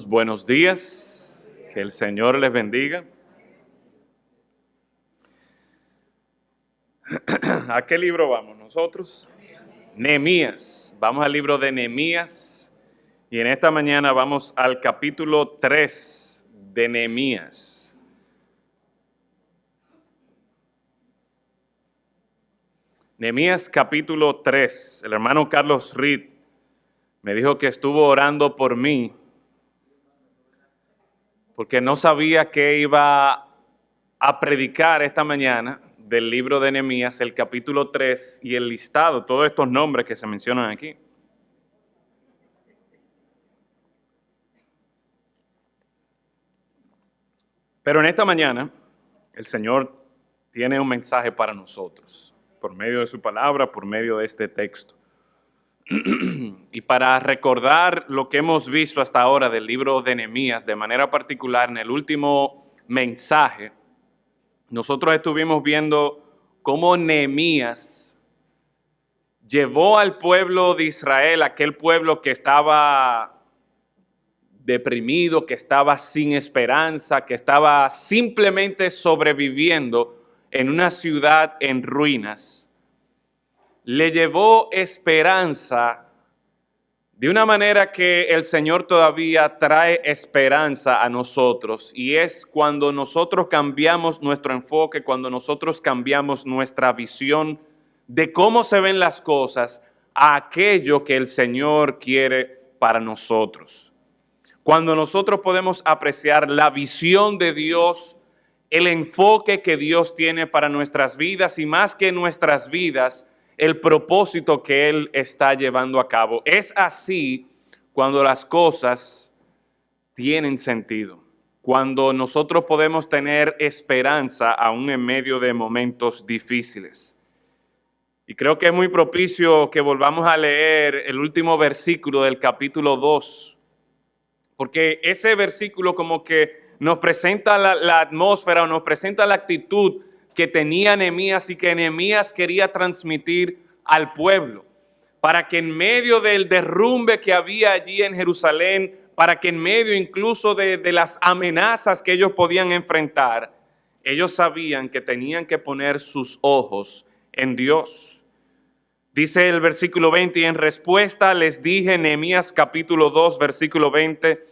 Buenos días, que el Señor les bendiga. ¿A qué libro vamos nosotros? Nehemías. Vamos al libro de Nehemías y en esta mañana vamos al capítulo 3 de Nehemías. Nehemías capítulo 3. El hermano Carlos Reed me dijo que estuvo orando por mí porque no sabía que iba a predicar esta mañana del libro de Nehemías, el capítulo 3 y el listado, todos estos nombres que se mencionan aquí. Pero en esta mañana, el Señor tiene un mensaje para nosotros, por medio de su palabra, por medio de este texto. Y para recordar lo que hemos visto hasta ahora del libro de Nehemías, de manera particular en el último mensaje, nosotros estuvimos viendo cómo Nehemías llevó al pueblo de Israel, aquel pueblo que estaba deprimido, que estaba sin esperanza, que estaba simplemente sobreviviendo en una ciudad en ruinas. Le llevó esperanza de una manera que el Señor todavía trae esperanza a nosotros, y es cuando nosotros cambiamos nuestro enfoque, cuando nosotros cambiamos nuestra visión de cómo se ven las cosas a aquello que el Señor quiere para nosotros. Cuando nosotros podemos apreciar la visión de Dios, el enfoque que Dios tiene para nuestras vidas y más que nuestras vidas, el propósito que Él está llevando a cabo. Es así cuando las cosas tienen sentido, cuando nosotros podemos tener esperanza aún en medio de momentos difíciles. Y creo que es muy propicio que volvamos a leer el último versículo del capítulo 2, porque ese versículo como que nos presenta la atmósfera o nos presenta la actitud que tenía Nehemías y que Nehemías quería transmitir al pueblo, para que en medio del derrumbe que había allí en Jerusalén, para que en medio incluso de las amenazas que ellos podían enfrentar, ellos sabían que tenían que poner sus ojos en Dios. Dice el versículo 20, y en respuesta les dije, Nehemías capítulo 2, versículo 20,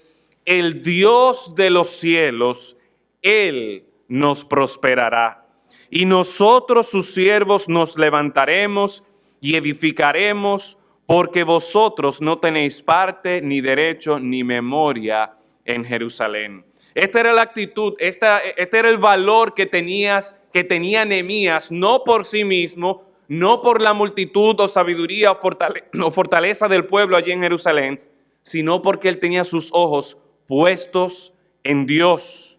el Dios de los cielos, Él nos prosperará. Y nosotros sus siervos nos levantaremos y edificaremos, porque vosotros no tenéis parte, ni derecho, ni memoria en Jerusalén. Esta era la actitud, este era el valor que tenía Nehemías, no por sí mismo, no por la multitud o sabiduría o fortaleza del pueblo allí en Jerusalén, sino porque él tenía sus ojos puestos en Dios.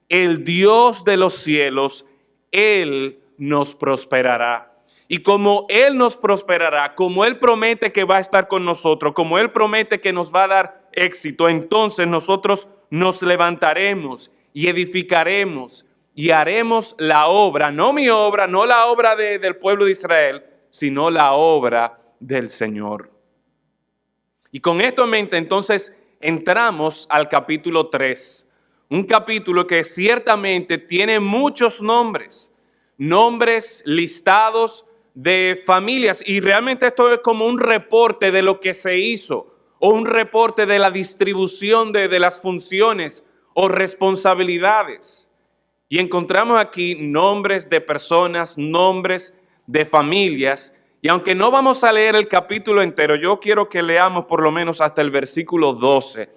El Dios de los cielos, Él nos prosperará. Y como Él nos prosperará, como Él promete que va a estar con nosotros, como Él promete que nos va a dar éxito, entonces nosotros nos levantaremos y edificaremos y haremos la obra, no mi obra, no la obra del pueblo de Israel, sino la obra del Señor. Y con esto en mente, entonces entramos al capítulo 3. Un capítulo que ciertamente tiene muchos nombres listados de familias, y realmente esto es como un reporte de lo que se hizo o un reporte de la distribución de las funciones o responsabilidades. Y encontramos aquí nombres de personas, nombres de familias, y aunque no vamos a leer el capítulo entero, yo quiero que leamos por lo menos hasta el versículo 12,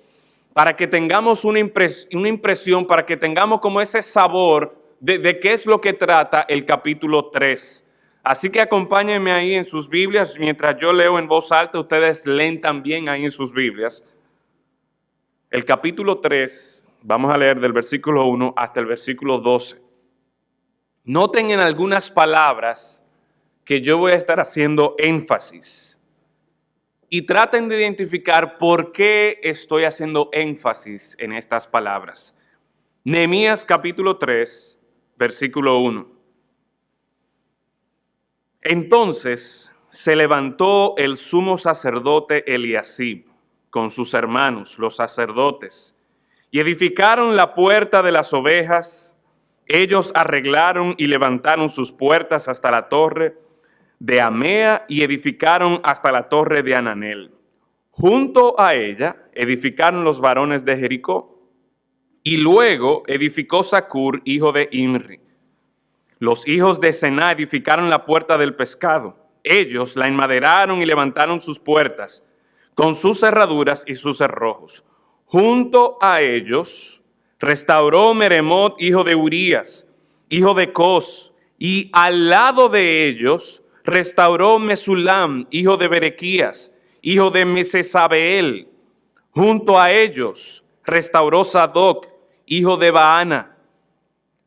para que tengamos una impresión, para que tengamos como ese sabor de qué es lo que trata el capítulo 3. Así que acompáñenme ahí en sus Biblias, mientras yo leo en voz alta, ustedes leen también ahí en sus Biblias. El capítulo 3, vamos a leer del versículo 1 hasta el versículo 12. Noten en algunas palabras que yo voy a estar haciendo énfasis. Y traten de identificar por qué estoy haciendo énfasis en estas palabras. Nehemías capítulo 3, versículo 1. Entonces se levantó el sumo sacerdote Eliasib con sus hermanos, los sacerdotes, y edificaron la puerta de las ovejas. Ellos arreglaron y levantaron sus puertas hasta la torre de Amea y edificaron hasta la torre de Ananel. Junto a ella edificaron los varones de Jericó. Y luego edificó Zacur, hijo de Imri. Los hijos de Sená edificaron la puerta del pescado. Ellos la enmaderaron y levantaron sus puertas, con sus cerraduras y sus cerrojos. Junto a ellos restauró Meremot, hijo de Urías, hijo de Cos, y al lado de ellos restauró Mesulam, hijo de Berequías, hijo de Mesesabeel. Junto a ellos restauró Sadoc, hijo de Baana.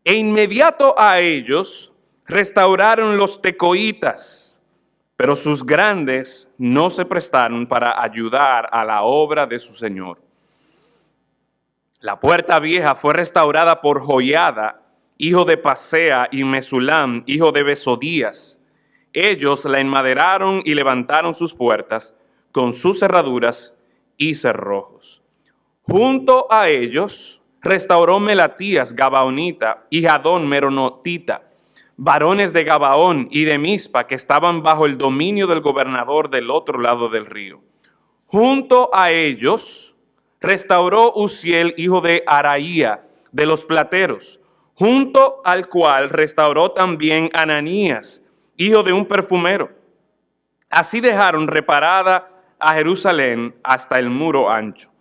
E inmediato a ellos restauraron los tecoitas, pero sus grandes no se prestaron para ayudar a la obra de su señor. La puerta vieja fue restaurada por Joiada, hijo de Pasea, y Mesulam, hijo de Besodías. Ellos la enmaderaron y levantaron sus puertas con sus cerraduras y cerrojos. Junto a ellos restauró Melatías, Gabaonita, y Jadón, Meronotita, varones de Gabaón y de Mizpa, que estaban bajo el dominio del gobernador del otro lado del río. Junto a ellos restauró Uziel, hijo de Araía, de los plateros, junto al cual restauró también Ananías, hijo de un perfumero. Así dejaron reparada a Jerusalén hasta el muro ancho.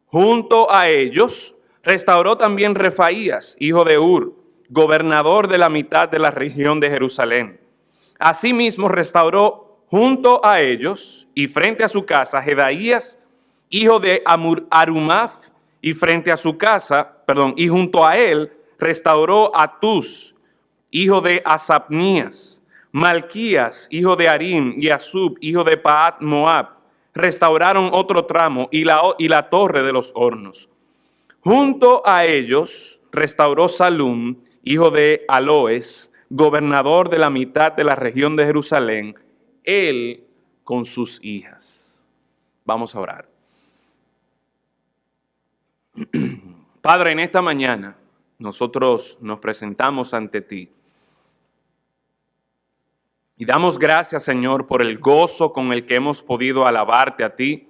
Junto a ellos restauró también Refaías, hijo de Ur, gobernador de la mitad de la región de Jerusalén. Asimismo restauró junto a ellos y frente a su casa Jedaías, hijo de Arumaf, y frente a su casa, y junto a él restauró a Tus, hijo de Asapnías, Malquías, hijo de Arim, y Asub, hijo de Paat Moab. Restauraron otro tramo y la torre de los hornos. Junto a ellos restauró Salum, hijo de Aloes, gobernador de la mitad de la región de Jerusalén, él con sus hijas. Vamos a orar. Padre, en esta mañana nosotros nos presentamos ante ti y damos gracias, Señor, por el gozo con el que hemos podido alabarte a ti,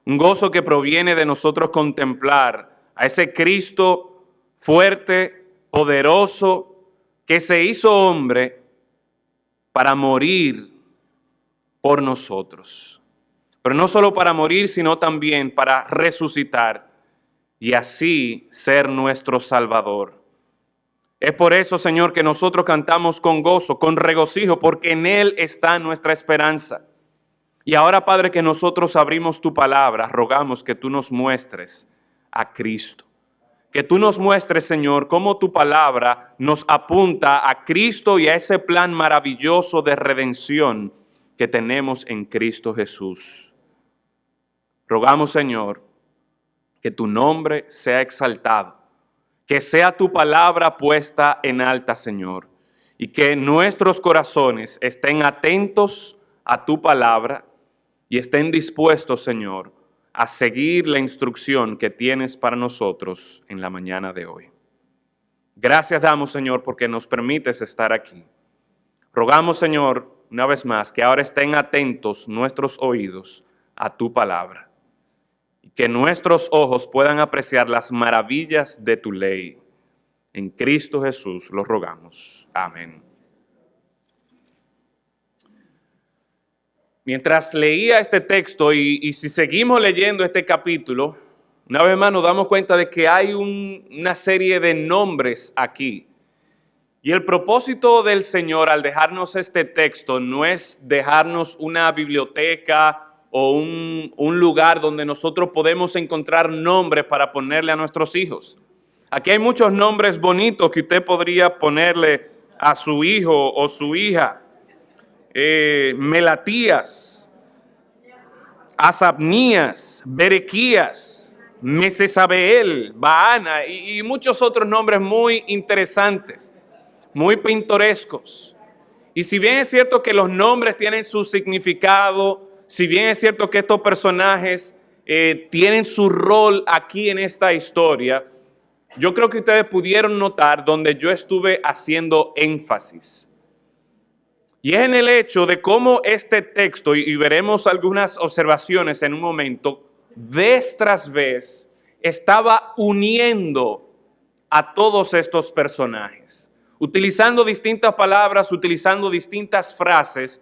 un gozo que proviene de nosotros contemplar a ese Cristo fuerte, poderoso, que se hizo hombre para morir por nosotros. Pero no solo para morir, sino también para resucitar y así ser nuestro Salvador. Es por eso, Señor, que nosotros cantamos con gozo, con regocijo, porque en Él está nuestra esperanza. Y ahora, Padre, que nosotros abrimos tu palabra, rogamos que tú nos muestres a Cristo. Que tú nos muestres, Señor, cómo tu palabra nos apunta a Cristo y a ese plan maravilloso de redención que tenemos en Cristo Jesús. Rogamos, Señor, que tu nombre sea exaltado, que sea tu palabra puesta en alta, Señor, y que nuestros corazones estén atentos a tu palabra y estén dispuestos, Señor, a seguir la instrucción que tienes para nosotros en la mañana de hoy. Gracias damos, Señor, porque nos permites estar aquí. Rogamos, Señor, una vez más, que ahora estén atentos nuestros oídos a tu palabra y que nuestros ojos puedan apreciar las maravillas de tu ley. En Cristo Jesús lo rogamos. Amén. Mientras leía este texto y si seguimos leyendo este capítulo, una vez más nos damos cuenta de que hay una serie de nombres aquí. Y el propósito del Señor al dejarnos este texto no es dejarnos una biblioteca o un lugar donde nosotros podemos encontrar nombres para ponerle a nuestros hijos. Aquí hay muchos nombres bonitos que usted podría ponerle a su hijo o su hija. Melatías, Asapnías, Berequías, Mesesabeel, Baana y muchos otros nombres muy interesantes, muy pintorescos. Y si bien es cierto que los nombres tienen su significado, si bien es cierto que estos personajes tienen su rol aquí en esta historia, yo creo que ustedes pudieron notar donde yo estuve haciendo énfasis. Y es en el hecho de cómo este texto, y veremos algunas observaciones en un momento, vez tras vez estaba uniendo a todos estos personajes, utilizando distintas palabras, utilizando distintas frases,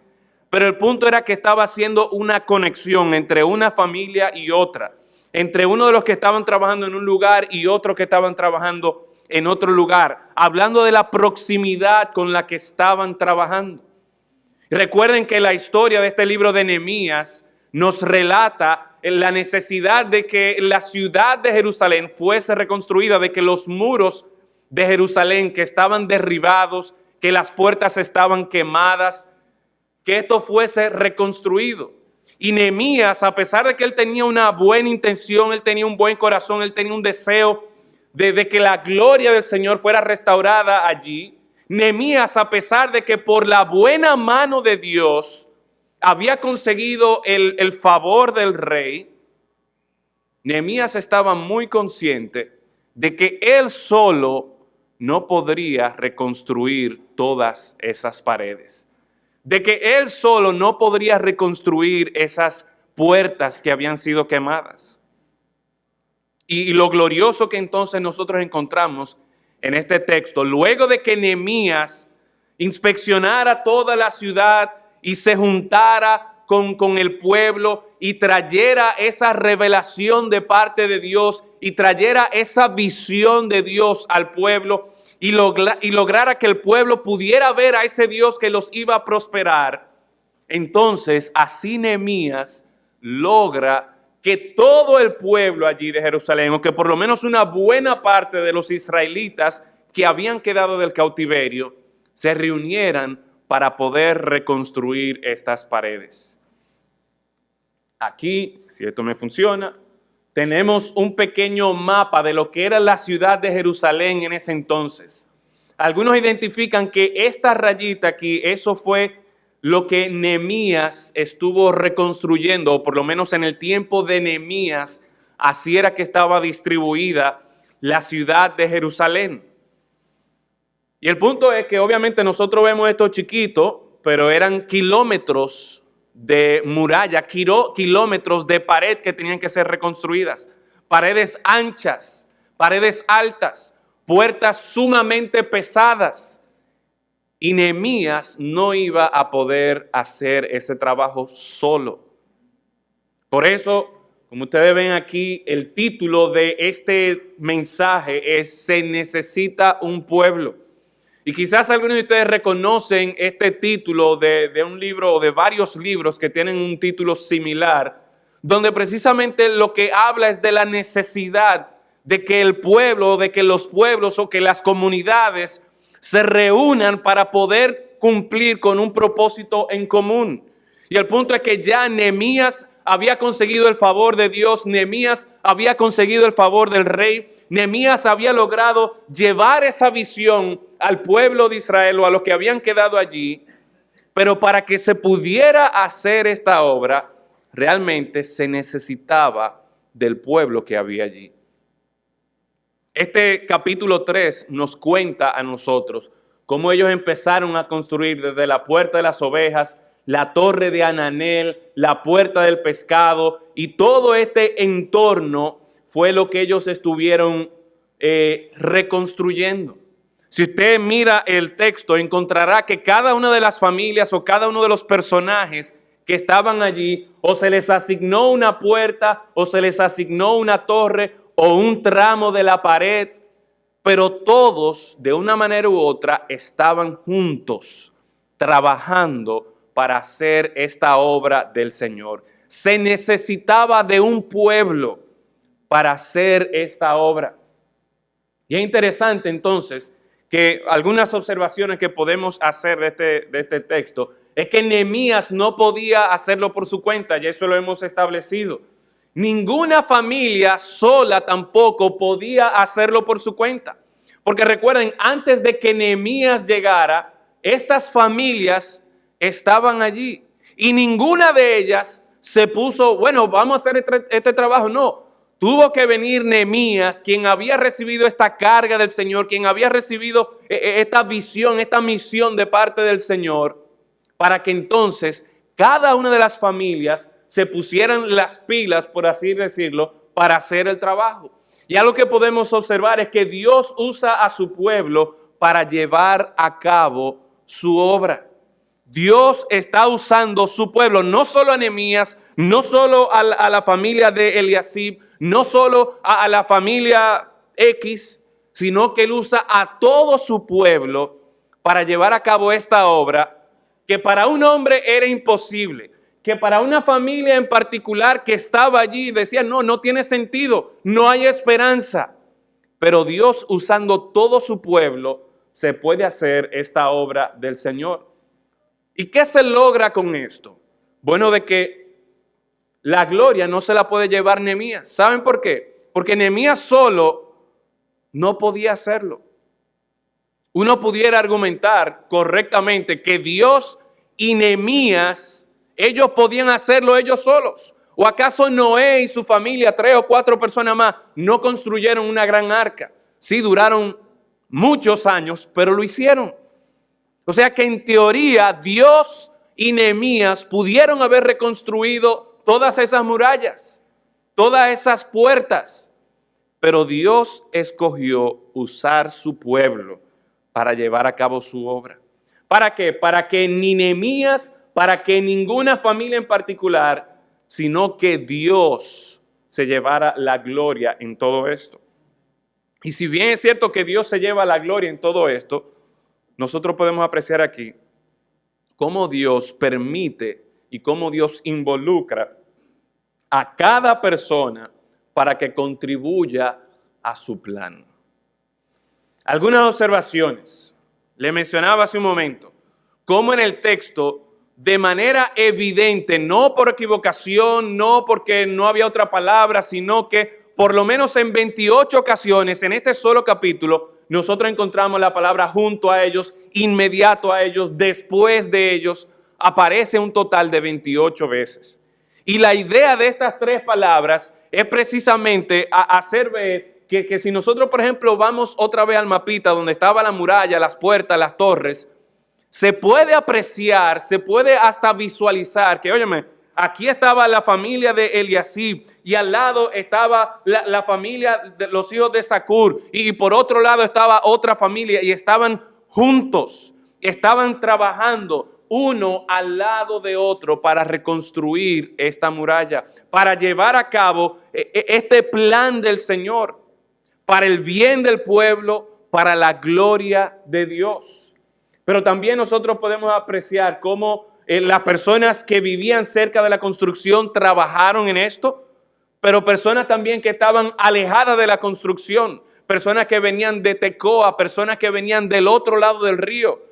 pero el punto era que estaba haciendo una conexión entre una familia y otra, entre uno de los que estaban trabajando en un lugar y otro que estaban trabajando en otro lugar, hablando de la proximidad con la que estaban trabajando. Recuerden que la historia de este libro de Nehemías nos relata la necesidad de que la ciudad de Jerusalén fuese reconstruida, de que los muros de Jerusalén que estaban derribados, que las puertas estaban quemadas, que esto fuese reconstruido. Y Nehemías, a pesar de que él tenía una buena intención, él tenía un buen corazón, él tenía un deseo de que la gloria del Señor fuera restaurada allí, Nehemías, a pesar de que por la buena mano de Dios había conseguido el favor del rey, Nehemías estaba muy consciente de que él solo no podría reconstruir todas esas paredes, de que él solo no podría reconstruir esas puertas que habían sido quemadas. Y lo glorioso que entonces nosotros encontramos en este texto, luego de que Nehemías inspeccionara toda la ciudad y se juntara con el pueblo y trayera esa revelación de parte de Dios y trayera esa visión de Dios al pueblo y lograra que el pueblo pudiera ver a ese Dios que los iba a prosperar, entonces así Nehemías logra que todo el pueblo allí de Jerusalén, o que por lo menos una buena parte de los israelitas que habían quedado del cautiverio, se reunieran para poder reconstruir estas paredes. Aquí, si esto me funciona, tenemos un pequeño mapa de lo que era la ciudad de Jerusalén en ese entonces. Algunos identifican que esta rayita aquí, eso fue lo que Nehemías estuvo reconstruyendo, o por lo menos en el tiempo de Nehemías, así era que estaba distribuida la ciudad de Jerusalén. Y el punto es que obviamente nosotros vemos esto chiquito, pero eran kilómetros de muralla, kilómetros de pared que tenían que ser reconstruidas, paredes anchas, paredes altas, puertas sumamente pesadas. Y Nehemías no iba a poder hacer ese trabajo solo. Por eso, como ustedes ven aquí, el título de este mensaje es "Se necesita un pueblo". Y quizás algunos de ustedes reconocen este título de un libro o de varios libros que tienen un título similar, donde precisamente lo que habla es de la necesidad de que el pueblo, de que los pueblos o que las comunidades se reúnan para poder cumplir con un propósito en común. Y el punto es que ya Nehemías había conseguido el favor de Dios, Nehemías había conseguido el favor del rey, Nehemías había logrado llevar esa visión al pueblo de Israel o a los que habían quedado allí, pero para que se pudiera hacer esta obra, realmente se necesitaba del pueblo que había allí. Este capítulo 3 nos cuenta a nosotros cómo ellos empezaron a construir desde la puerta de las ovejas, la torre de Hananel, la puerta del pescado, y todo este entorno fue lo que ellos estuvieron reconstruyendo. Si usted mira el texto, encontrará que cada una de las familias o cada uno de los personajes que estaban allí, o se les asignó una puerta, o se les asignó una torre, o un tramo de la pared, pero todos, de una manera u otra, estaban juntos, trabajando para hacer esta obra del Señor. Se necesitaba de un pueblo para hacer esta obra. Y es interesante entonces que algunas observaciones que podemos hacer de este texto es que Nehemías no podía hacerlo por su cuenta, ya eso lo hemos establecido. Ninguna familia sola tampoco podía hacerlo por su cuenta. Porque recuerden, antes de que Nehemías llegara, estas familias estaban allí y ninguna de ellas se puso, bueno, vamos a hacer este trabajo. No, tuvo que venir Nehemías, quien había recibido esta carga del Señor, quien había recibido esta visión, esta misión de parte del Señor, para que entonces cada una de las familias se pusieran las pilas, por así decirlo, para hacer el trabajo. Y algo que podemos observar es que Dios usa a su pueblo para llevar a cabo su obra. Dios está usando su pueblo, no solo a Nehemías, no solo a la familia de Eliasib, no solo a la familia X, sino que Él usa a todo su pueblo para llevar a cabo esta obra que para un hombre era imposible, que para una familia en particular que estaba allí decía, no tiene sentido, no hay esperanza. Pero Dios, usando todo su pueblo, se puede hacer esta obra del Señor. ¿Y qué se logra con esto? Bueno, de que la gloria no se la puede llevar Nehemías. ¿Saben por qué? Porque Nehemías solo no podía hacerlo. Uno pudiera argumentar correctamente que Dios y Nehemías, ellos podían hacerlo ellos solos. ¿O acaso Noé y su familia, 3 o 4 personas más, no construyeron una gran arca? Sí, duraron muchos años, pero lo hicieron. O sea que en teoría Dios y Nehemías pudieron haber reconstruido todas esas murallas, todas esas puertas. Pero Dios escogió usar su pueblo para llevar a cabo su obra. ¿Para qué? Para que ni Nehemías, para que ninguna familia en particular, sino que Dios se llevara la gloria en todo esto. Y si bien es cierto que Dios se lleva la gloria en todo esto, nosotros podemos apreciar aquí cómo Dios permite y cómo Dios involucra a cada persona para que contribuya a su plan. Algunas observaciones. Le mencionaba hace un momento cómo en el texto, de manera evidente, no por equivocación, no porque no había otra palabra, sino que por lo menos en 28 ocasiones, en este solo capítulo, nosotros encontramos la palabra junto a ellos, inmediato a ellos, después de ellos, aparece un total de 28 veces. Y la idea de estas 3 palabras es precisamente hacer ver que si nosotros, por ejemplo, vamos otra vez al mapita donde estaba la muralla, las puertas, las torres, se puede apreciar, se puede hasta visualizar que, óyeme, aquí estaba la familia de Eliasib y al lado estaba la familia de los hijos de Zacur y por otro lado estaba otra familia y estaban juntos, estaban trabajando uno al lado de otro para reconstruir esta muralla, para llevar a cabo este plan del Señor, para el bien del pueblo, para la gloria de Dios. Pero también nosotros podemos apreciar cómo las personas que vivían cerca de la construcción trabajaron en esto, pero personas también que estaban alejadas de la construcción, personas que venían de Tecoa, personas que venían del otro lado del río,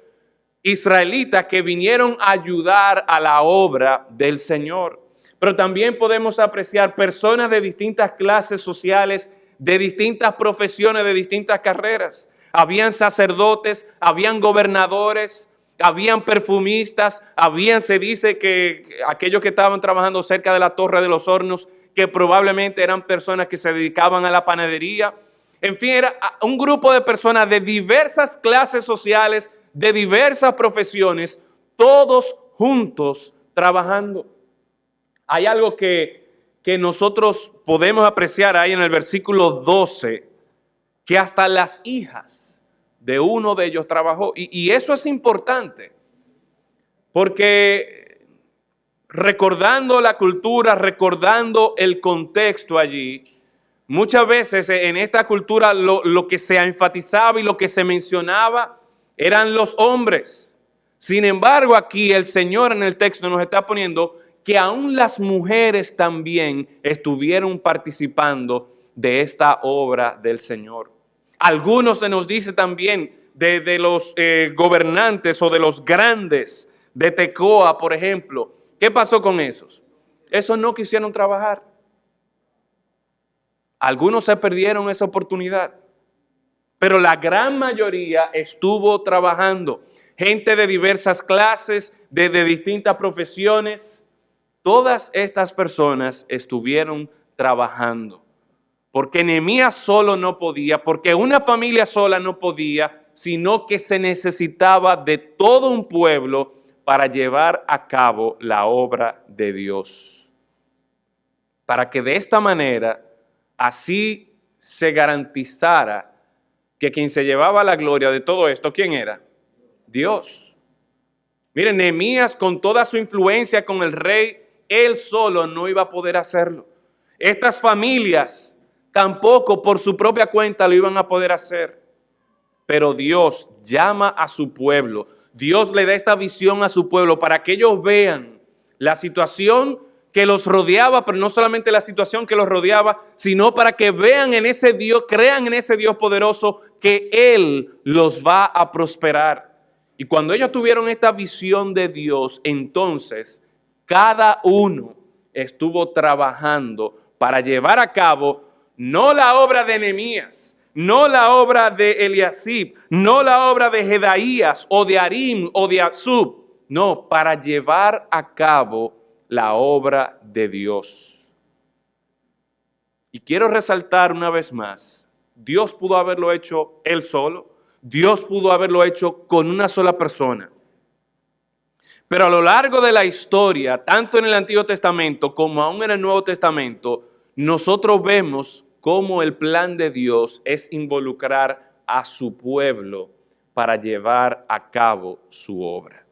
israelitas que vinieron a ayudar a la obra del Señor. Pero también podemos apreciar personas de distintas clases sociales, de distintas profesiones, de distintas carreras. Habían sacerdotes, habían gobernadores, habían perfumistas, se dice que aquellos que estaban trabajando cerca de la Torre de los Hornos, que probablemente eran personas que se dedicaban a la panadería. En fin, era un grupo de personas de diversas clases sociales, de diversas profesiones, todos juntos trabajando. Hay algo que nosotros podemos apreciar ahí en el versículo 12, que hasta las hijas de uno de ellos trabajó. Y eso es importante, porque recordando la cultura, recordando el contexto allí, muchas veces en esta cultura lo que se enfatizaba y lo que se mencionaba eran los hombres. Sin embargo, aquí el Señor en el texto nos está poniendo que aún las mujeres también estuvieron participando de esta obra del Señor. Algunos se nos dice también de los gobernantes o de los grandes de Tecoa, por ejemplo. ¿Qué pasó con esos? Esos no quisieron trabajar. Algunos se perdieron esa oportunidad, pero la gran mayoría estuvo trabajando. Gente de diversas clases, de distintas profesiones, todas estas personas estuvieron trabajando. Porque Nehemías solo no podía, porque una familia sola no podía, sino que se necesitaba de todo un pueblo para llevar a cabo la obra de Dios. Para que de esta manera, así se garantizara que quien se llevaba la gloria de todo esto, ¿quién era? Dios. Miren, Nehemías con toda su influencia con el rey, él solo no iba a poder hacerlo. Estas familias tampoco por su propia cuenta lo iban a poder hacer. Pero Dios llama a su pueblo. Dios le da esta visión a su pueblo para que ellos vean la situación que los rodeaba, pero no solamente la situación que los rodeaba, sino para que vean en ese Dios, crean en ese Dios poderoso que Él los va a prosperar. Y cuando ellos tuvieron esta visión de Dios, entonces cada uno estuvo trabajando para llevar a cabo no la obra de Nehemías, no la obra de Eliasib, no la obra de Jedaías o de Arim o de Azub, no, para llevar a cabo la obra de Dios. Y quiero resaltar una vez más, Dios pudo haberlo hecho Él solo, Dios pudo haberlo hecho con una sola persona. Pero a lo largo de la historia, tanto en el Antiguo Testamento como aún en el Nuevo Testamento, nosotros vemos cómo el plan de Dios es involucrar a su pueblo para llevar a cabo su obra.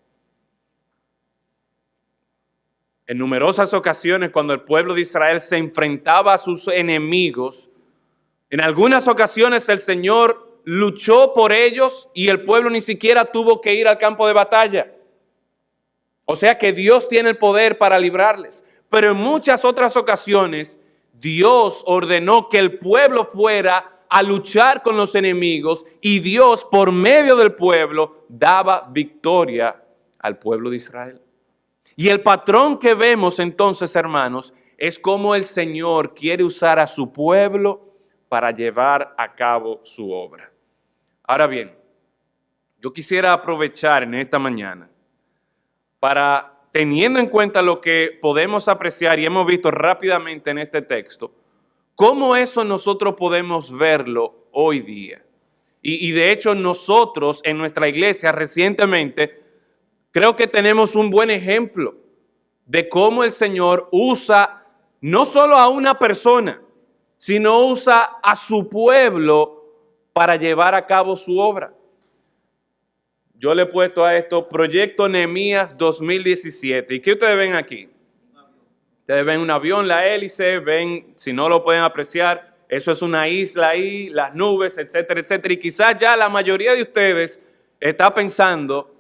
En numerosas ocasiones, cuando el pueblo de Israel se enfrentaba a sus enemigos, en algunas ocasiones el Señor luchó por ellos y el pueblo ni siquiera tuvo que ir al campo de batalla. O sea que Dios tiene el poder para librarles. Pero en muchas otras ocasiones, Dios ordenó que el pueblo fuera a luchar con los enemigos y Dios, por medio del pueblo, daba victoria al pueblo de Israel. Y el patrón que vemos entonces, hermanos, es cómo el Señor quiere usar a su pueblo para llevar a cabo su obra. Ahora bien, yo quisiera aprovechar en esta mañana para, teniendo en cuenta lo que podemos apreciar y hemos visto rápidamente en este texto, cómo eso nosotros podemos verlo hoy día. Y de hecho nosotros en nuestra iglesia recientemente creo que tenemos un buen ejemplo de cómo el Señor usa no solo a una persona, sino usa a su pueblo para llevar a cabo su obra. Yo le he puesto a esto Proyecto Nehemías 2017. ¿Y qué ustedes ven aquí? Ustedes ven un avión, la hélice, ven, si no lo pueden apreciar, eso es una isla ahí, las nubes, etcétera, etcétera. Y quizás ya la mayoría de ustedes está pensando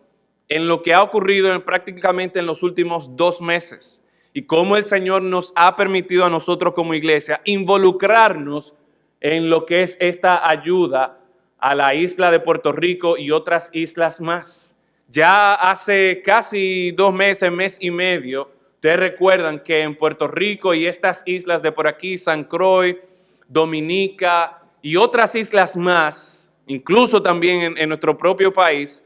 en lo que ha ocurrido prácticamente en los últimos 2 meses y cómo el Señor nos ha permitido a nosotros como iglesia involucrarnos en lo que es esta ayuda a la isla de Puerto Rico y otras islas más. Ya hace casi 2 meses, mes y medio, ustedes recuerdan que en Puerto Rico y estas islas de por aquí, San Croix, Dominica y otras islas más, incluso también en nuestro propio país,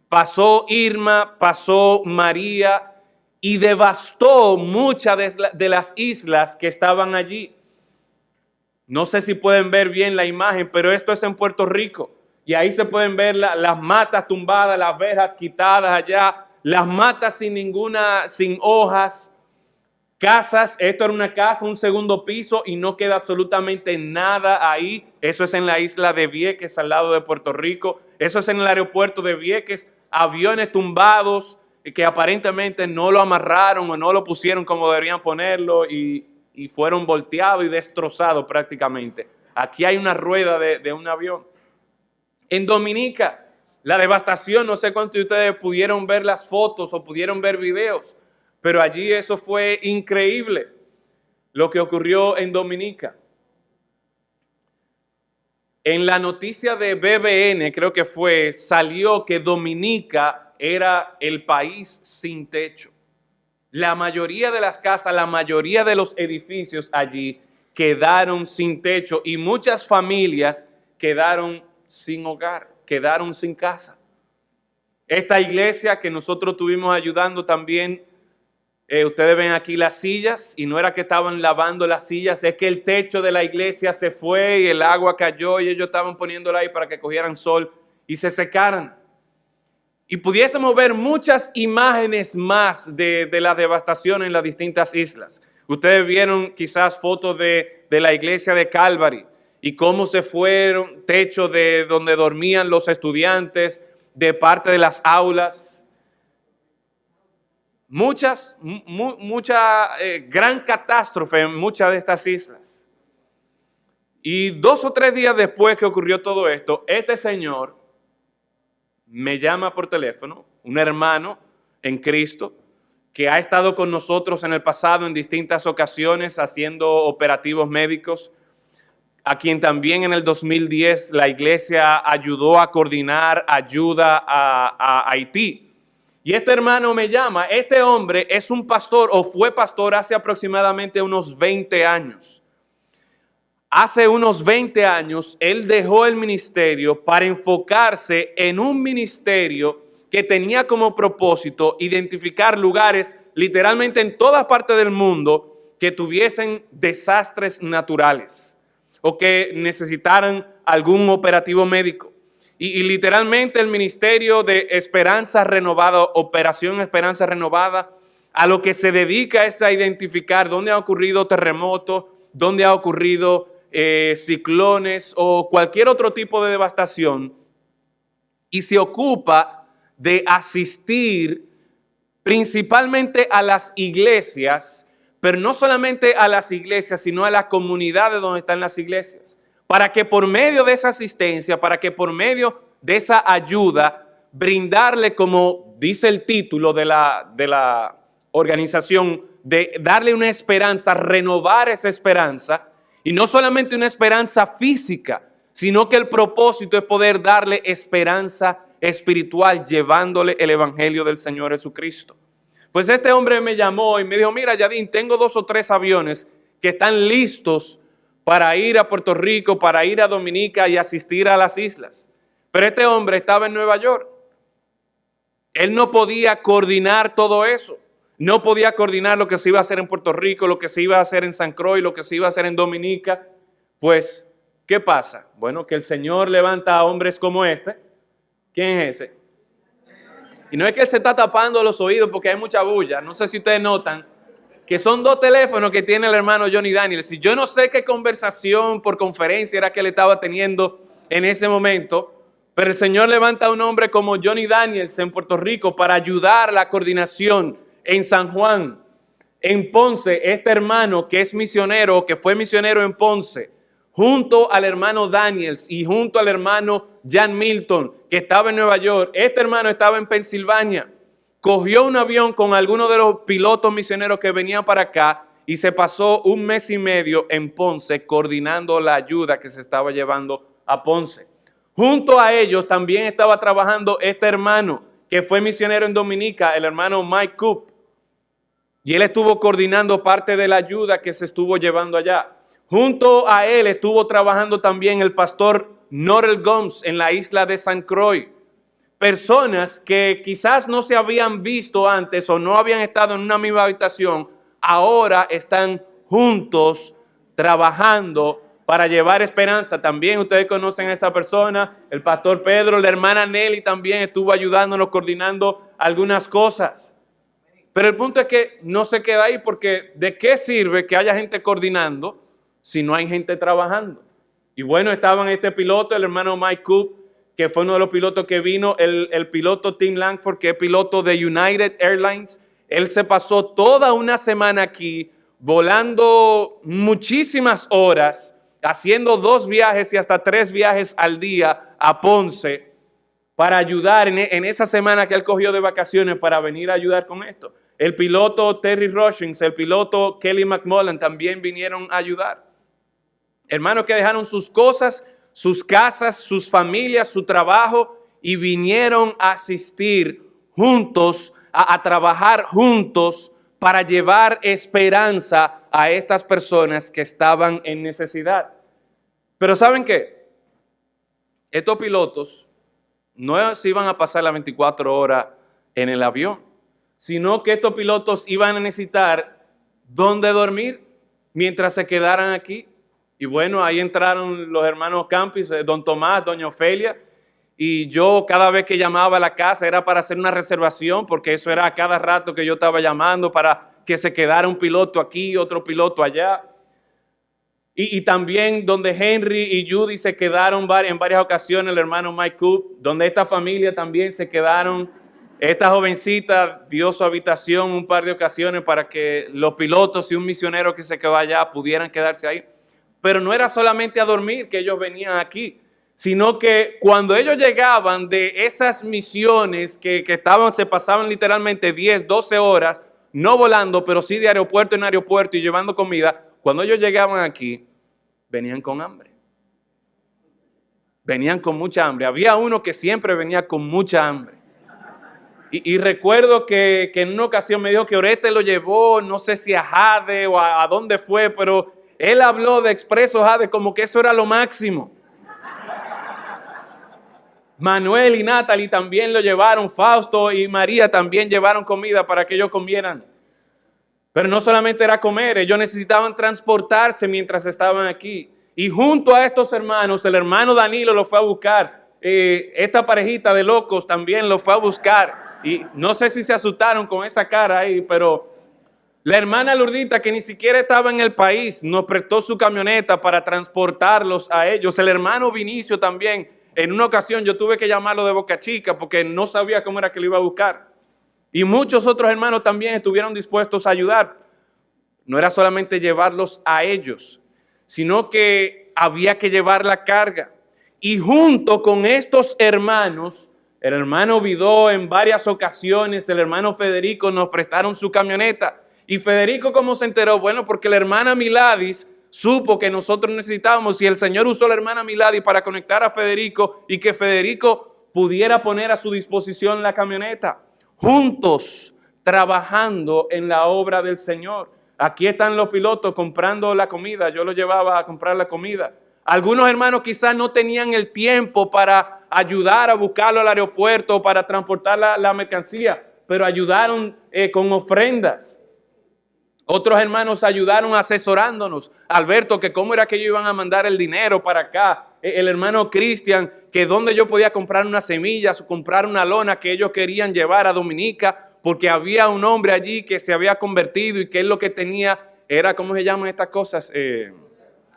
pasó Irma, pasó María y devastó muchas de las islas que estaban allí. No sé si pueden ver bien la imagen, pero esto es en Puerto Rico. Y ahí se pueden ver las matas tumbadas, las verjas quitadas allá, las matas sin hojas, casas. Esto era una casa, un segundo piso y no queda absolutamente nada ahí. Eso es en la isla de Vieques, al lado de Puerto Rico. Eso es en el aeropuerto de Vieques. Aviones tumbados que aparentemente no lo amarraron o no lo pusieron como deberían ponerlo y fueron volteados y destrozados prácticamente. Aquí hay una rueda de un avión. En Dominica, la devastación, no sé cuántos de ustedes pudieron ver las fotos o pudieron ver videos, pero allí eso fue increíble lo que ocurrió en Dominica. En la noticia de BBN, creo que fue, salió que Dominica era el país sin techo. La mayoría de las casas, la mayoría de los edificios allí quedaron sin techo y muchas familias quedaron sin hogar, quedaron sin casa. Esta iglesia que nosotros estuvimos ayudando también Ustedes ven aquí las sillas y no era que estaban lavando las sillas, es que el techo de la iglesia se fue y el agua cayó y ellos estaban poniéndola ahí para que cogieran sol y se secaran. Y pudiésemos ver muchas imágenes más de la devastación en las distintas islas. Ustedes vieron quizás fotos de la iglesia de Calvary y cómo se fueron, techo de donde dormían los estudiantes, de parte de las aulas. Mucha gran catástrofe en muchas de estas islas. Y 2 o 3 días después que ocurrió todo esto, este señor me llama por teléfono, un hermano en Cristo, que ha estado con nosotros en el pasado en distintas ocasiones haciendo operativos médicos, a quien también en el 2010 la iglesia ayudó a coordinar ayuda a Haití. Y este hermano me llama, este hombre es un pastor o fue pastor hace aproximadamente unos 20 años. Hace unos 20 años él dejó el ministerio para enfocarse en un ministerio que tenía como propósito identificar lugares literalmente en todas partes del mundo que tuviesen desastres naturales o que necesitaran algún operativo médico. Y literalmente el Ministerio de Esperanza Renovada, Operación Esperanza Renovada, a lo que se dedica es a identificar dónde ha ocurrido terremotos, dónde ha ocurrido ciclones o cualquier otro tipo de devastación. Y se ocupa de asistir principalmente a las iglesias, pero no solamente a las iglesias, sino a las comunidades donde están las iglesias. Para que por medio de esa asistencia, para que por medio de esa ayuda, brindarle, como dice el título de la organización, de darle una esperanza, renovar esa esperanza, y no solamente una esperanza física, sino que el propósito es poder darle esperanza espiritual, llevándole el evangelio del Señor Jesucristo. Pues este hombre me llamó y me dijo, mira, Yadín, tengo 2 o 3 aviones que están listos para ir a Puerto Rico, para ir a Dominica y asistir a las islas. Pero este hombre estaba en Nueva York. Él no podía coordinar todo eso. No podía coordinar lo que se iba a hacer en Puerto Rico, lo que se iba a hacer en San Croix, lo que se iba a hacer en Dominica. Pues, ¿qué pasa? Bueno, que el Señor levanta a hombres como este. ¿Quién es ese? Y no es que él se está tapando los oídos porque hay mucha bulla. No sé si ustedes notan que son 2 teléfonos que tiene el hermano Johnny Daniels. Y yo no sé qué conversación por conferencia era que él estaba teniendo en ese momento, pero el Señor levanta a un hombre como Johnny Daniels en Puerto Rico para ayudar a la coordinación en San Juan, en Ponce. Este hermano que es misionero, que fue misionero en Ponce, junto al hermano Daniels y junto al hermano Jan Milton, que estaba en Nueva York. Este hermano estaba en Pensilvania. Cogió un avión con algunos de los pilotos misioneros que venían para acá y se pasó 1 mes y medio en Ponce coordinando la ayuda que se estaba llevando a Ponce. Junto a ellos también estaba trabajando este hermano que fue misionero en Dominica, el hermano Mike Coop. Y él estuvo coordinando parte de la ayuda que se estuvo llevando allá. Junto a él estuvo trabajando también el pastor Norel Gomes en la isla de San Croix. Personas que quizás no se habían visto antes o no habían estado en una misma habitación, ahora están juntos trabajando para llevar esperanza. También ustedes conocen a esa persona, el pastor Pedro, la hermana Nelly también estuvo ayudándonos, coordinando algunas cosas. Pero el punto es que no se queda ahí, porque ¿de qué sirve que haya gente coordinando si no hay gente trabajando? Y bueno, estaban este piloto, el hermano Mike Coop, que fue uno de los pilotos que vino, el piloto Tim Langford, que es piloto de United Airlines. Él se pasó toda una semana aquí, volando muchísimas horas, haciendo 2 viajes y hasta 3 viajes al día a Ponce, para ayudar en esa semana que él cogió de vacaciones para venir a ayudar con esto. El piloto Terry Rushings, el piloto Kelly McMullen también vinieron a ayudar. Hermanos que dejaron sus cosas, sus casas, sus familias, su trabajo y vinieron a asistir juntos, a trabajar juntos para llevar esperanza a estas personas que estaban en necesidad. Pero ¿saben qué? Estos pilotos no se iban a pasar las 24 horas en el avión. sino que estos pilotos iban a necesitar dónde dormir mientras se quedaran aquí. Y bueno, ahí entraron los hermanos Campis, don Tomás, doña Ofelia, y yo cada vez que llamaba a la casa era para hacer una reservación, porque eso era a cada rato que yo estaba llamando para que se quedara un piloto aquí, otro piloto allá. Y también donde Henry y Judy se quedaron en varias ocasiones, el hermano Mike Coop, donde esta familia también se quedaron. Esta jovencita dio su habitación un par de ocasiones para que los pilotos y un misionero que se quedó allá pudieran quedarse ahí. Pero no era solamente a dormir que ellos venían aquí, sino que cuando ellos llegaban de esas misiones que se pasaban literalmente 10, 12 horas, no volando, pero sí de aeropuerto en aeropuerto y llevando comida, cuando ellos llegaban aquí, venían con hambre. Venían con mucha hambre. Había uno que siempre venía con mucha hambre. Y recuerdo que en una ocasión me dijo que Oreste lo llevó, no sé si a Jade o a dónde fue, pero él habló de Expreso Jade como que eso era lo máximo. Manuel y Natalie también lo llevaron, Fausto y María también llevaron comida para que ellos comieran. Pero no solamente era comer, ellos necesitaban transportarse mientras estaban aquí. Y junto a estos hermanos, el hermano Danilo lo fue a buscar. Esta parejita de locos también lo fue a buscar. Y no sé si se asustaron con esa cara ahí, pero la hermana Lurdita, que ni siquiera estaba en el país, nos prestó su camioneta para transportarlos a ellos. El hermano Vinicio también, en una ocasión yo tuve que llamarlo de Boca Chica porque no sabía cómo era que lo iba a buscar. Y muchos otros hermanos también estuvieron dispuestos a ayudar. No era solamente llevarlos a ellos, sino que había que llevar la carga. Y junto con estos hermanos, el hermano Vidó en varias ocasiones, el hermano Federico nos prestaron su camioneta. Y Federico, ¿cómo se enteró? Bueno, porque la hermana Miladis supo que nosotros necesitábamos y el Señor usó a la hermana Miladis para conectar a Federico y que Federico pudiera poner a su disposición la camioneta. Juntos, trabajando en la obra del Señor. Aquí están los pilotos comprando la comida. Yo los llevaba a comprar la comida. Algunos hermanos quizás no tenían el tiempo para ayudar a buscarlo al aeropuerto, para transportar la mercancía, pero ayudaron con ofrendas. Otros hermanos ayudaron asesorándonos. Alberto, que cómo era que ellos iban a mandar el dinero para acá. El hermano Cristian, que dónde yo podía comprar unas semillas o comprar una lona que ellos querían llevar a Dominica, porque había un hombre allí que se había convertido y que él lo que tenía era, ¿cómo se llaman estas cosas?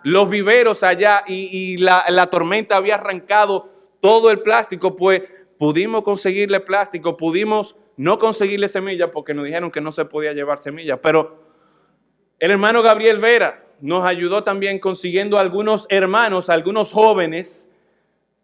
Los viveros allá y la tormenta había arrancado todo el plástico, pues pudimos conseguirle plástico, pudimos no conseguirle semillas porque nos dijeron que no se podía llevar semillas, pero el hermano Gabriel Vera nos ayudó también consiguiendo algunos hermanos, algunos jóvenes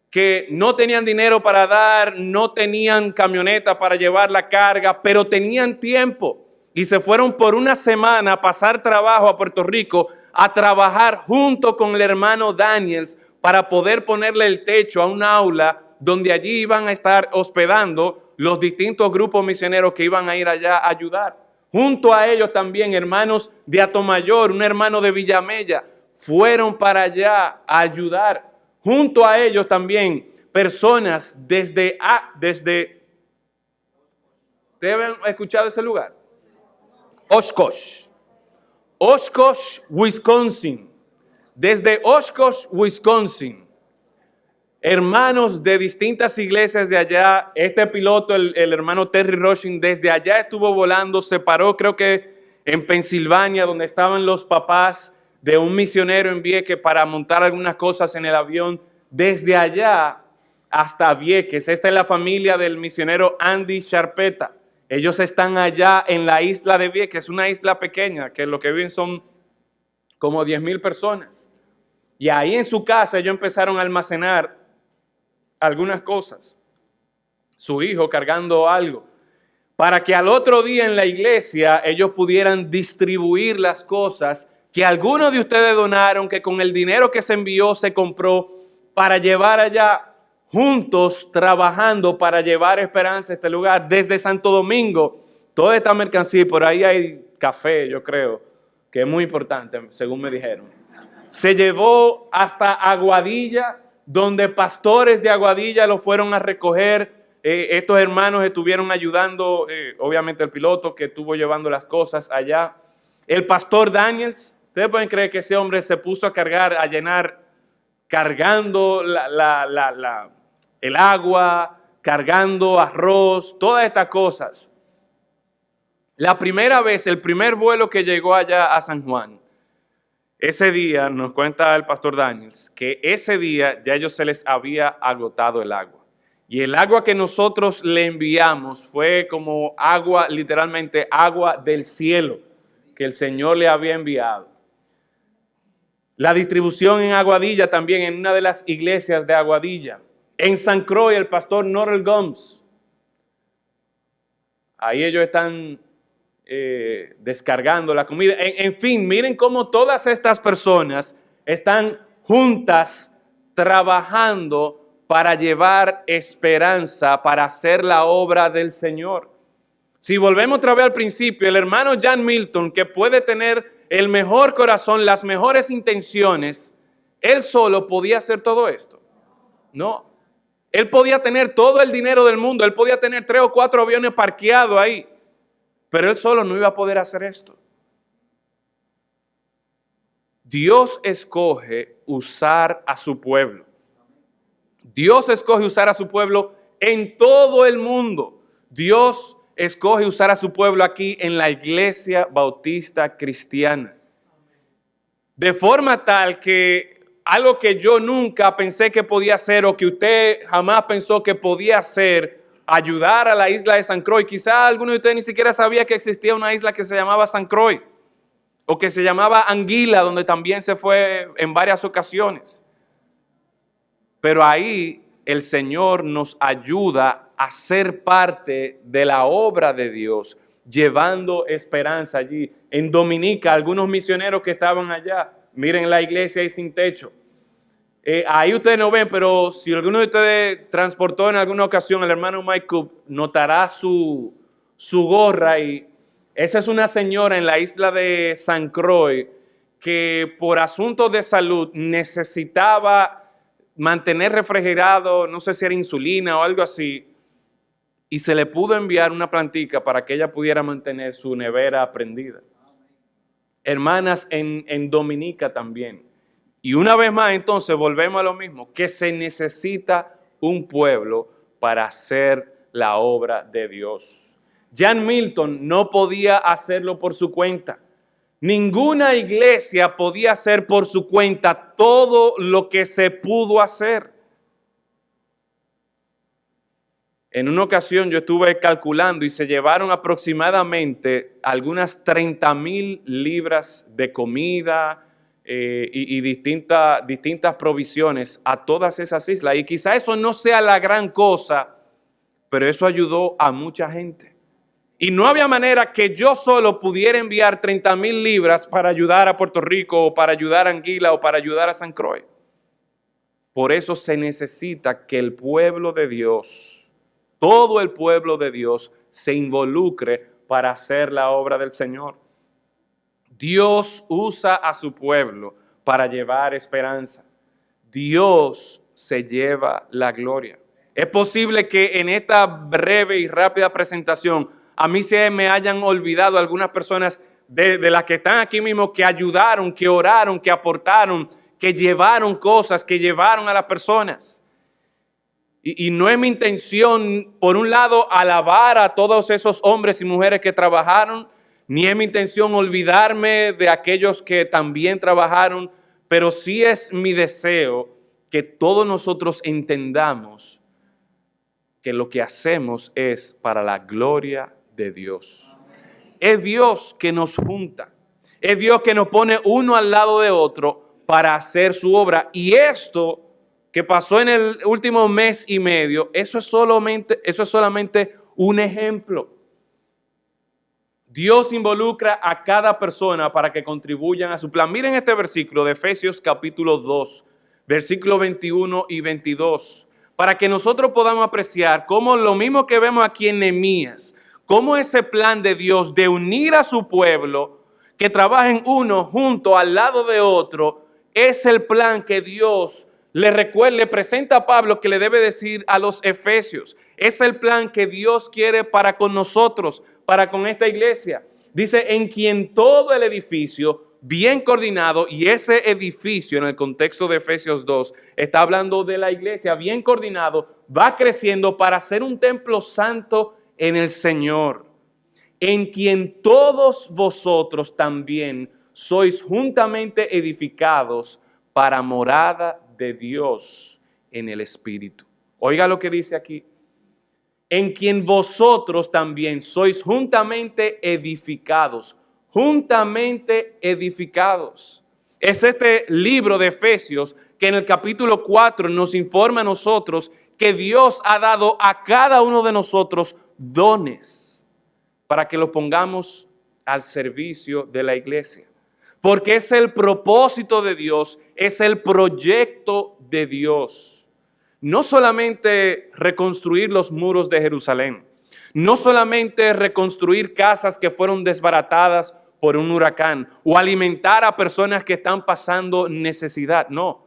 que no tenían dinero para dar, no tenían camioneta para llevar la carga, pero tenían tiempo y se fueron por una semana a pasar trabajo a Puerto Rico, a trabajar junto con el hermano Daniels para poder ponerle el techo a un aula donde allí iban a estar hospedando los distintos grupos misioneros que iban a ir allá a ayudar. Junto a ellos también hermanos de Atomayor, un hermano de Villamella, fueron para allá a ayudar. Junto a ellos también personas ¿ustedes han escuchado ese lugar? Oshkosh, Wisconsin. Desde Oshkosh, Wisconsin. Hermanos de distintas iglesias de allá, este piloto, el hermano Terry Rushing, desde allá estuvo volando, se paró creo que en Pensilvania, donde estaban los papás de un misionero en Vieques para montar algunas cosas en el avión, desde allá hasta Vieques. Esta es la familia del misionero Andy Sharpeta. Ellos están allá en la isla de Vieques, una isla pequeña, que lo que viven son como 10,000 personas. Y ahí en su casa ellos empezaron a almacenar algunas cosas, su hijo cargando algo, para que al otro día en la iglesia ellos pudieran distribuir las cosas que algunos de ustedes donaron, que con el dinero que se envió se compró para llevar allá, juntos trabajando para llevar esperanza a este lugar. Desde Santo Domingo, toda esta mercancía, por ahí hay café, yo creo, que es muy importante, según me dijeron. Se llevó hasta Aguadilla, donde pastores de Aguadilla lo fueron a recoger, Estos hermanos estuvieron ayudando, obviamente el piloto que estuvo llevando las cosas allá. El pastor Daniels, ustedes pueden creer que ese hombre se puso a cargar, a llenar, cargando el agua, cargando arroz, todas estas cosas. La primera vez, el primer vuelo que llegó allá a San Juan, ese día, nos cuenta el pastor Daniels, que ese día ya a ellos se les había agotado el agua. Y el agua que nosotros le enviamos fue como agua, literalmente agua del cielo, que el Señor le había enviado. La distribución en Aguadilla también, en una de las iglesias de Aguadilla. En San Croix, el pastor Norrell Gomes. Ahí ellos están descargando la comida. En fin, miren cómo todas estas personas están juntas trabajando para llevar esperanza, para hacer la obra del Señor. Si volvemos otra vez al principio, el hermano John Milton, que puede tener el mejor corazón, las mejores intenciones, él solo podía hacer todo esto. No. Él podía tener todo el dinero del mundo, él podía tener 3 o 4 aviones parqueados ahí, pero él solo no iba a poder hacer esto. Dios escoge usar a su pueblo. Dios escoge usar a su pueblo en todo el mundo. Dios escoge usar a su pueblo aquí en la Iglesia Bautista Cristiana. De forma tal que algo que yo nunca pensé que podía hacer o que usted jamás pensó que podía hacer, ayudar a la isla de San Croix. Quizá alguno de ustedes ni siquiera sabía que existía una isla que se llamaba San Croix o que se llamaba Anguila, donde también se fue en varias ocasiones. Pero ahí el Señor nos ayuda a ser parte de la obra de Dios, llevando esperanza allí. En Dominica, algunos misioneros que estaban allá, miren la iglesia ahí sin techo. Ahí ustedes no ven, pero si alguno de ustedes transportó en alguna ocasión al hermano Mike Cook, notará su gorra y esa es una señora en la isla de San Croix que por asuntos de salud necesitaba mantener refrigerado, no sé si era insulina o algo así, y se le pudo enviar una plantica para que ella pudiera mantener su nevera prendida. Hermanas en Dominica también. Y una vez más entonces volvemos a lo mismo, que se necesita un pueblo para hacer la obra de Dios. John Milton no podía hacerlo por su cuenta. Ninguna iglesia podía hacer por su cuenta todo lo que se pudo hacer. En una ocasión yo estuve calculando y se llevaron aproximadamente algunas 30,000 libras de comida y distintas provisiones a todas esas islas. Y quizá eso no sea la gran cosa, pero eso ayudó a mucha gente. Y no había manera que yo solo pudiera enviar 30,000 libras para ayudar a Puerto Rico o para ayudar a Anguila o para ayudar a San Croix. Por eso se necesita que el pueblo de Dios, todo el pueblo de Dios, se involucre para hacer la obra del Señor. Dios usa a su pueblo para llevar esperanza. Dios se lleva la gloria. Es posible que en esta breve y rápida presentación a mí se me hayan olvidado algunas personas de las que están aquí mismo que ayudaron, que oraron, que aportaron, que llevaron cosas, que llevaron a las personas. Y no es mi intención, por un lado, alabar a todos esos hombres y mujeres que trabajaron, ni es mi intención olvidarme de aquellos que también trabajaron, pero sí es mi deseo que todos nosotros entendamos que lo que hacemos es para la gloria de Dios. Es Dios que nos junta, es Dios que nos pone uno al lado de otro para hacer su obra. Y esto que pasó en el último mes y medio, eso es solamente un ejemplo. Dios involucra a cada persona para que contribuyan a su plan. Miren este versículo de Efesios capítulo 2, versículos 21 y 22, para que nosotros podamos apreciar cómo lo mismo que vemos aquí en Nehemías, cómo ese plan de Dios de unir a su pueblo, que trabajen uno junto al lado de otro, es el plan que Dios le presenta a Pablo que le debe decir a los efesios. Es el plan que Dios quiere para con nosotros, para con esta iglesia. Dice, en quien todo el edificio bien coordinado, y ese edificio en el contexto de Efesios 2 está hablando de la iglesia, bien coordinado, va creciendo para ser un templo santo en el Señor, en quien todos vosotros también sois juntamente edificados para morada de Dios en el Espíritu. Oiga lo que dice aquí. En quien vosotros también sois juntamente edificados. Juntamente edificados. Es este libro de Efesios que en el capítulo 4 nos informa a nosotros que Dios ha dado a cada uno de nosotros dones para que lo pongamos al servicio de la iglesia. Porque es el propósito de Dios, es el proyecto de Dios. No solamente reconstruir los muros de Jerusalén, no solamente reconstruir casas que fueron desbaratadas por un huracán o alimentar a personas que están pasando necesidad, no.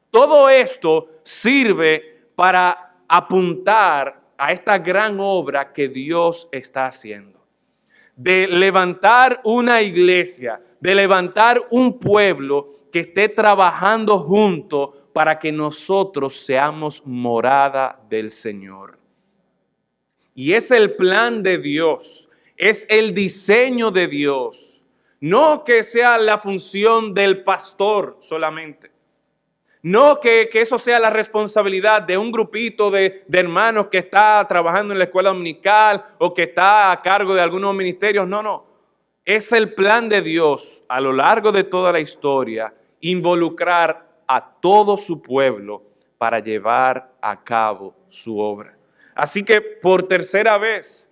Todo esto sirve para apuntar a esta gran obra que Dios está haciendo. De levantar una iglesia, de levantar un pueblo que esté trabajando junto para que nosotros seamos morada del Señor. Y es el plan de Dios, es el diseño de Dios. No que sea la función del pastor solamente. No que eso sea la responsabilidad de un grupito de hermanos que está trabajando en la escuela dominical o que está a cargo de algunos ministerios. No. Es el plan de Dios a lo largo de toda la historia involucrar a todo su pueblo para llevar a cabo su obra. Así que por tercera vez,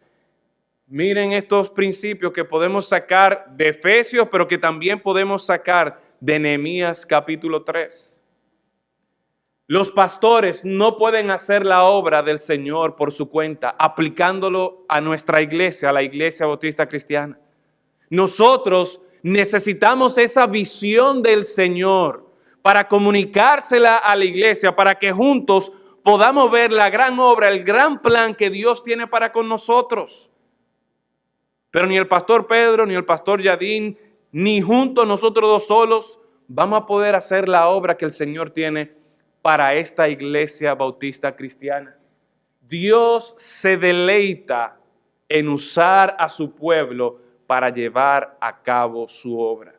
miren estos principios que podemos sacar de Efesios, pero que también podemos sacar de Nehemías capítulo 3. Los pastores no pueden hacer la obra del Señor por su cuenta, aplicándolo a nuestra iglesia, a la Iglesia Bautista Cristiana. Nosotros necesitamos esa visión del Señor para comunicársela a la iglesia, para que juntos podamos ver la gran obra, el gran plan que Dios tiene para con nosotros. Pero ni el pastor Pedro, ni el pastor Yadín, ni juntos nosotros dos solos, vamos a poder hacer la obra que el Señor tiene para esta iglesia bautista cristiana. Dios se deleita en usar a su pueblo para llevar a cabo su obra.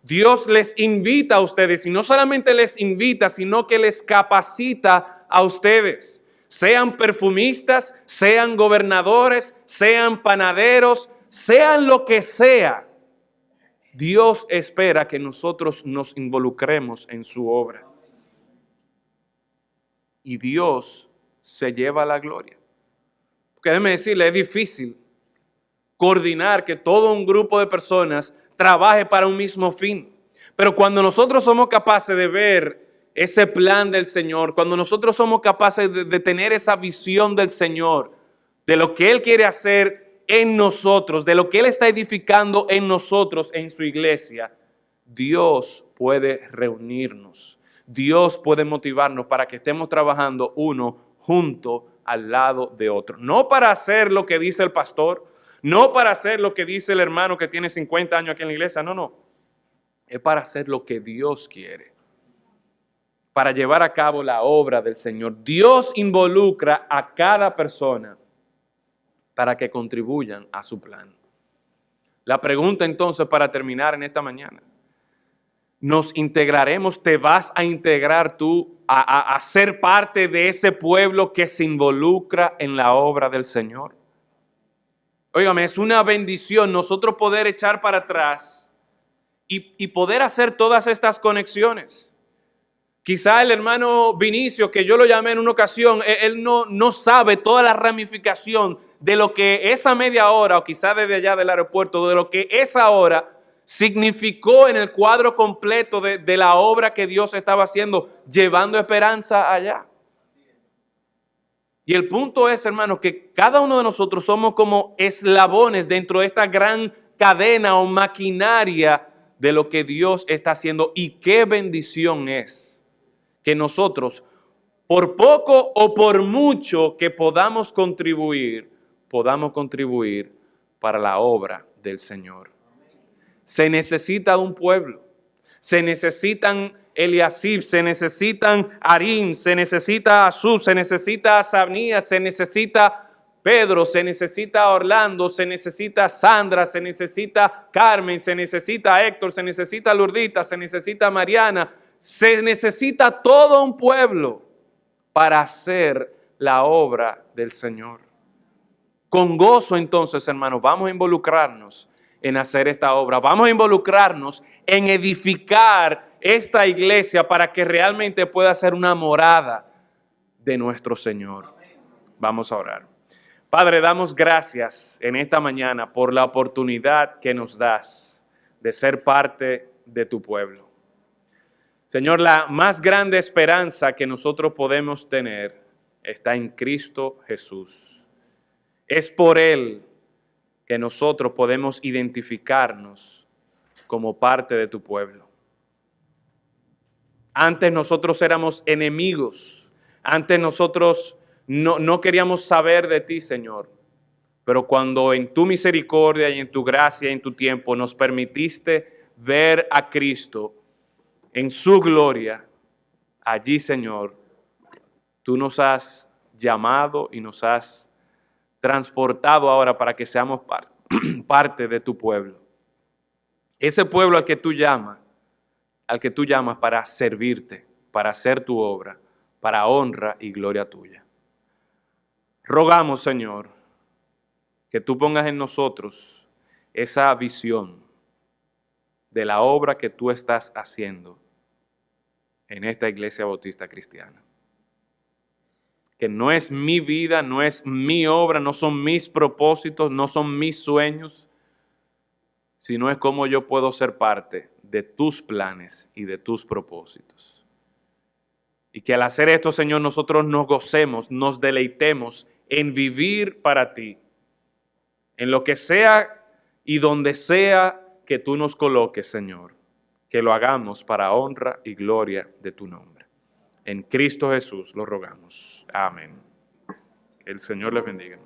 Dios les invita a ustedes, y no solamente les invita, sino que les capacita a ustedes. Sean perfumistas, sean gobernadores, sean panaderos, sean lo que sea. Dios espera que nosotros nos involucremos en su obra. Y Dios se lleva la gloria. Porque déjeme decirle, es difícil coordinar que todo un grupo de personas trabaje para un mismo fin. Pero cuando nosotros somos capaces de ver ese plan del Señor, cuando nosotros somos capaces de tener esa visión del Señor, de lo que Él quiere hacer en nosotros, de lo que Él está edificando en nosotros, en su iglesia, Dios puede reunirnos. Dios puede motivarnos para que estemos trabajando uno junto al lado de otro. No para hacer lo que dice el pastor, no para hacer lo que dice el hermano que tiene 50 años aquí en la iglesia, no. Es para hacer lo que Dios quiere, para llevar a cabo la obra del Señor. Dios involucra a cada persona para que contribuyan a su plan. La pregunta entonces para terminar en esta mañana: ¿nos integraremos? ¿Te vas a integrar tú a ser parte de ese pueblo que se involucra en la obra del Señor? Óigame, es una bendición nosotros poder echar para atrás y poder hacer todas estas conexiones. Quizá el hermano Vinicio, que yo lo llamé en una ocasión, él no sabe toda la ramificación de lo que esa media hora, o quizá desde allá del aeropuerto, de lo que esa hora significó en el cuadro completo de la obra que Dios estaba haciendo, llevando esperanza allá. Y el punto es, hermano, que cada uno de nosotros somos como eslabones dentro de esta gran cadena o maquinaria de lo que Dios está haciendo. Y qué bendición es que nosotros, por poco o por mucho que podamos contribuir para la obra del Señor. Se necesita un pueblo, se necesitan Eliasib, se necesitan Arim, se necesita Azuz, se necesita Sabnías, se necesita Pedro, se necesita Orlando, se necesita Sandra, se necesita Carmen, se necesita Héctor, se necesita Lurdita, se necesita Mariana, se necesita todo un pueblo para hacer la obra del Señor. Con gozo entonces, hermanos, vamos a involucrarnos en hacer esta obra. Vamos a involucrarnos en edificar esta iglesia para que realmente pueda ser una morada de nuestro Señor. Vamos a orar. Padre, damos gracias en esta mañana por la oportunidad que nos das de ser parte de tu pueblo. Señor, la más grande esperanza que nosotros podemos tener está en Cristo Jesús. Es por Él que nosotros podemos identificarnos como parte de tu pueblo. Antes nosotros éramos enemigos, antes nosotros no queríamos saber de ti, Señor, pero cuando en tu misericordia y en tu gracia y en tu tiempo nos permitiste ver a Cristo en su gloria, allí, Señor, tú nos has llamado y nos has transportado ahora para que seamos parte de tu pueblo. Ese pueblo al que tú llamas para servirte, para hacer tu obra, para honra y gloria tuya. Rogamos, Señor, que tú pongas en nosotros esa visión de la obra que tú estás haciendo en esta iglesia bautista cristiana. Que no es mi vida, no es mi obra, no son mis propósitos, no son mis sueños, sino es cómo yo puedo ser parte de tus planes y de tus propósitos. Y que al hacer esto, Señor, nosotros nos gocemos, nos deleitemos en vivir para ti, en lo que sea y donde sea que tú nos coloques, Señor, que lo hagamos para honra y gloria de tu nombre. En Cristo Jesús lo rogamos. Amén. Que el Señor les bendiga.